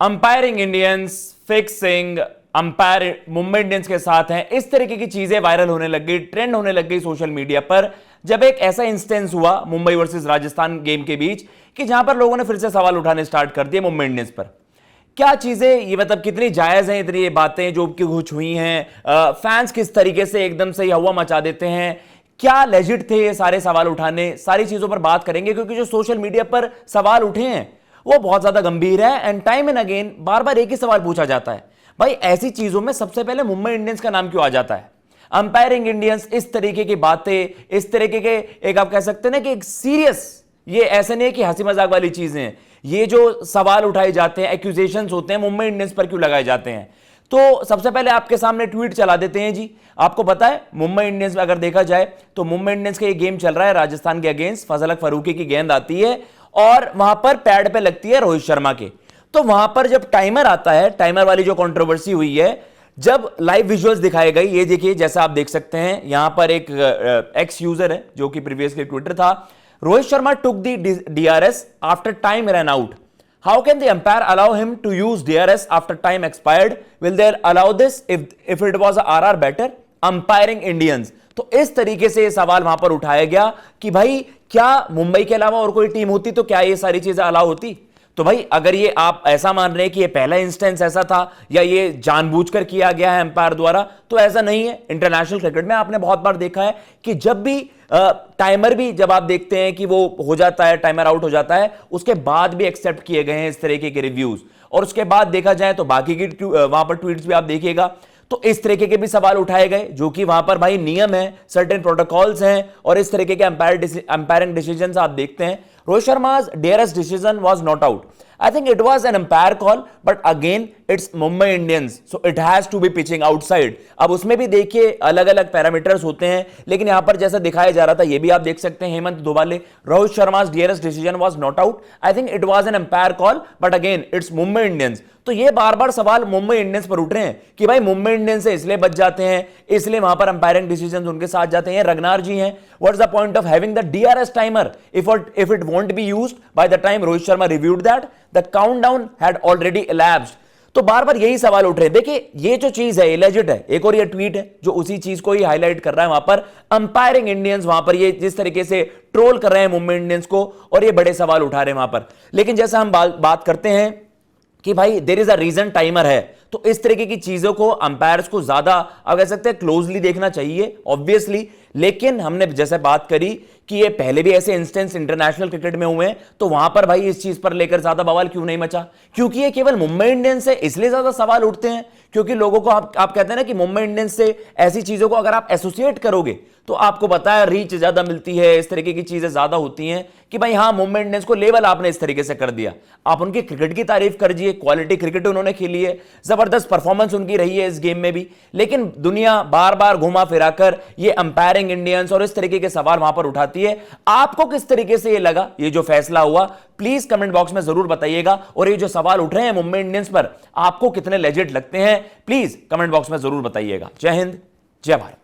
Umpiring Indians fixing umpire Mumbai Indians के साथ हैं, इस तरीके की चीजें वायरल होने लग गई, ट्रेंड होने लग गई सोशल मीडिया पर, जब एक ऐसा इंस्टेंस हुआ मुंबई वर्सेस राजस्थान गेम के बीच कि जहां पर लोगों ने फिर से सवाल उठाने स्टार्ट कर दिए मुंबई इंडियंस पर। क्या चीजें ये मतलब कितनी जायज हैं इतनी ये बातें जो कि कुछ हुई हैं, फैंस किस तरीके से एकदम से हवा मचा देते हैं, क्या लेजिट थे ये सारे सवाल उठाने, सारी चीजों पर बात करेंगे क्योंकि जो सोशल मीडिया पर सवाल उठे हैं वो बहुत ज्यादा गंभीर है एंड टाइम एंड अगेन बार बार एक ही सवाल पूछा जाता है, भाई ऐसी चीजों में सबसे पहले मुंबई इंडियंस का नाम क्यों आ जाता है? अंपायरिंग इंडियंस इस तरीके की बातें, इस तरीके के एक आप कह सकते हैं ना कि एक सीरियस, ये ऐसे नहीं है कि हंसी मजाक वाली चीजें हैं, ये जो सवाल उठाए जाते हैं, एक्यूजेशंस होते हैं, मुंबई इंडियंस पर क्यों लगाए जाते हैं? तो सबसे पहले आपके सामने ट्वीट चला देते हैं जी। आपको पता है मुंबई इंडियंस में अगर देखा जाए तो मुंबई इंडियंस का ये गेम चल रहा है राजस्थान के अगेंस्ट, फजलक फरूकी की गेंद आती है और वहां पर पैड पे लगती है रोहित शर्मा के। तो वहां पर जब टाइमर आता है, टाइमर वाली जो कंट्रोवर्सी हुई है, जब लाइव विजुअल्स दिखाए गए, ये देखिए जैसा आप देख सकते हैं यहां पर एक एक्स यूजर है जो कि प्रीवियसली ट्विटर था, Rohit Sharma took the DRS after time run out. How can the umpire allow him to use DRS after time expired? Will they allow this if it was a RR batter? Umpiring Indians। तो इस तरीके से ये सवाल वहां पर उठाया गया कि भाई क्या मुंबई के अलावा और कोई टीम होती तो क्या ये सारी चीजें अलाउ होती? तो भाई अगर ये आप ऐसा मान रहे हैं कि ये पहला इंस्टेंस ऐसा था या ये जानबूझकर किया गया है एम्पायर द्वारा, तो ऐसा नहीं है। इंटरनेशनल क्रिकेट में आपने बहुत बार देखा है कि जब भी टाइमर भी जब आप देखते हैं कि वो हो जाता है, टाइमर आउट हो जाता है, उसके बाद भी एक्सेप्ट किए गए हैं इस तरीके के रिव्यूज। और उसके बाद देखा जाए तो बाकी की वहां पर ट्वीट्स भी आप देखिएगा तो इस तरीके के भी सवाल उठाए गए जो कि वहां पर भाई नियम है, सर्टेन प्रोटोकॉल्स हैं और इस तरीके के अंपायरिंग डिसीजंस आप देखते हैं। Rohit शर्मा's DRS decision was not out. I think it was an umpire call, but again it's Mumbai Indians, so it has to be pitching outside. अब उसमें भी देखिए अलग अलग पैरामीटर्स होते हैं, लेकिन यहां पर जैसा दिखाया जा रहा था ये भी आप देख सकते हैं Hemant दोबाले, Rohit शर्मा's DRS decision was not out. I think it was an umpire call, but again it's Mumbai Indians. तो ये बार बार सवाल मुंबई इंडियंस पर उठ रहे हैं कि भाई मुंबई इंडियंस से इसलिए बच जाते हैं, इसलिए वहां पर अंपायरिंग डिसीजंस उनके साथ जाते हैं। रगनार जी हैं, what's the point of having the DRS timer if it won't be used by the time Rohit Sharma reviewed that the countdown had already elapsed। तो बार बार यही सवाल उठ रहे हैं। देखिए ये जो चीज है इलेजिट है, एक और ये ट्वीट है जो उसी चीज को ही हाईलाइट कर रहा है। वहां पर अंपायरिंग इंडियंस वहां पर ये जिस तरीके से ट्रोल कर रहे हैं मुंबई इंडियंस को और ये बड़े सवाल उठा रहे हैं वहां पर। लेकिन जैसा हम बात करते हैं कि भाई there is a reason timer है, तो इस तरीके की चीजों को अंपायर्स को ज्यादा आप कह सकते हैं क्लोजली देखना चाहिए ऑब्वियसली। लेकिन हमने जैसे बात करी कि ये पहले भी ऐसे इंस्टेंस इंटरनेशनल क्रिकेट में हुए हैं, तो वहां पर भाई इस चीज पर लेकर ज्यादा बवाल क्यों नहीं मचा? क्योंकि ये केवल मुंबई इंडियंस से इसलिए ज्यादा सवाल उठते हैं क्योंकि लोगों को आप कहते हैं ना कि मुंबई इंडियंस से ऐसी चीजों को अगर आप एसोसिएट करोगे तो आपको पता है रीच ज्यादा मिलती है, इस तरीके की चीजें ज्यादा होती हैं कि भाई हाँ मुंबई इंडियंस को लेवल आपने इस तरीके से कर दिया। आप उनकी क्रिकेट की तारीफ करिए, क्वालिटी क्रिकेट उन्होंने खेली है, जबरदस्त परफॉर्मेंस उनकी रही है इस गेम में भी, लेकिन दुनिया बार बार घुमा फिराकर ये अंपायरिंग इंडियंस और इस तरीके के सवाल वहां पर उठाती है। आपको किस तरीके से ये लगा, ये जो फैसला हुआ, प्लीज कमेंट बॉक्स में जरूर बताइएगा। और ये जो सवाल उठ रहे हैं मुंबई इंडियंस पर आपको कितने लेजिट लगते हैं, प्लीज कमेंट बॉक्स में जरूर बताइएगा। जय हिंद, जय भारत।